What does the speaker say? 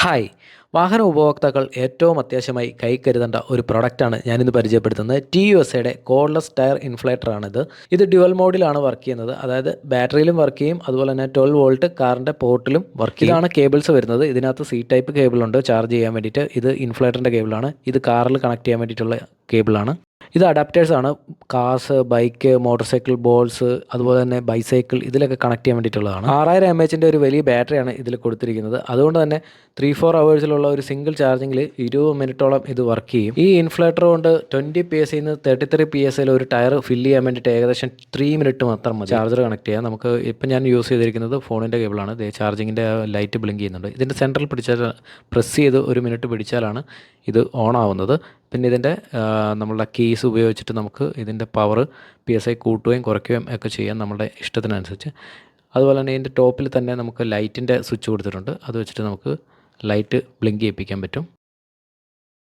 Hi. വാഹന ഉപഭോക്താക്കൾ ഏറ്റവും അത്യാവശ്യമായി കരുതേണ്ട ഒരു പ്രൊഡക്റ്റാണ് ഞാനിന്ന് പരിചയപ്പെടുത്തുന്നത്. TUSAയുടെ കോർഡ്ലെസ് ടയർ ഇൻഫ്ലേറ്ററാണിത്. ഇത് ഡ്യുവൽ മോഡിലാണ് വർക്ക് ചെയ്യുന്നത്. അതായത് ബാറ്ററിയിലും വർക്ക് ചെയ്യും, അതുപോലെ തന്നെ 12 വോൾട്ട് കാറിൻ്റെ പോർട്ടിലും വർക്ക് ചെയ്യും. ഇതാണ് കേബിൾസ് വരുന്നത്. ഇതിനകത്ത് C ടൈപ്പ് കേബിളുണ്ട് ചാർജ് ചെയ്യാൻ വേണ്ടിയിട്ട്. ഇത് ഇൻഫ്ലേറ്ററിൻ്റെ കേബിളാണ്. ഇത് കാറിൽ കണക്ട് ചെയ്യാൻ വേണ്ടിയിട്ടുള്ള കേബിളാണ്. ഇത് അഡാപ്റ്റേഴ്സാണ്. Cars, bike, motor cycle, balls, അതുപോലെ തന്നെ ബൈസൈക്കിൾ ഇതിലൊക്കെ കണക്ട് ചെയ്യാൻ വേണ്ടിയിട്ടുള്ളതാണ്. 6000 mAh ഒരു വലിയ ബാറ്ററിയാണ് ഇതിൽ കൊടുത്തിരിക്കുന്നത്. അതുകൊണ്ട് തന്നെ 3-4 ഹവേഴ്സിലുള്ള ഒരു സിംഗിൾ ചാർജിങ്ങിൽ 20 മിനിറ്റോളം ഇത് വർക്ക് ചെയ്യും. ഈ ഇൻഫ്ലേറ്റർ കൊണ്ട് 20 PSIൽ നിന്ന് 33 PSIൽ ഒരു ടയർ ഫില്ല് ചെയ്യാൻ വേണ്ടിയിട്ട് ഏകദേശം 3 മിനിറ്റ് മാത്രം മതി. ചാർജർ കണക്ട് ചെയ്യാം. നമുക്ക് ഇപ്പം ഞാൻ യൂസ് ചെയ്തിരിക്കുന്നത് ഫോണിൻ്റെ കേബിളാണ്. ചാർജിങ്ങിൻ്റെ ലൈറ്റ് ബ്ലിങ്ക് ചെയ്യുന്നുണ്ട്. ഇതിൻ്റെ സെൻട്രൽ പിടിച്ചാൽ പ്രസ് ചെയ്ത് 1 മിനിറ്റ് പിടിച്ചാലാണ് ഇത് ഓൺ ആവുന്നത്. പിന്നെ ഇതിൻ്റെ നമ്മളുടെ കീസ് ഉപയോഗിച്ചിട്ട് നമുക്ക് ഇതിൻ്റെ പവർ PSI കൂട്ടുകയും കുറയ്ക്കുകയും ഒക്കെ ചെയ്യാം നമ്മുടെ ഇഷ്ടത്തിനനുസരിച്ച്. അതുപോലെ തന്നെ ഇതിൻ്റെ ടോപ്പിൽ തന്നെ നമുക്ക് ലൈറ്റിൻ്റെ സ്വിച്ച് കൊടുത്തിട്ടുണ്ട്. അത് വെച്ചിട്ട് നമുക്ക് ലൈറ്റ് ബ്ലിങ്ക് ചെയ്യിപ്പിക്കാൻ പറ്റും.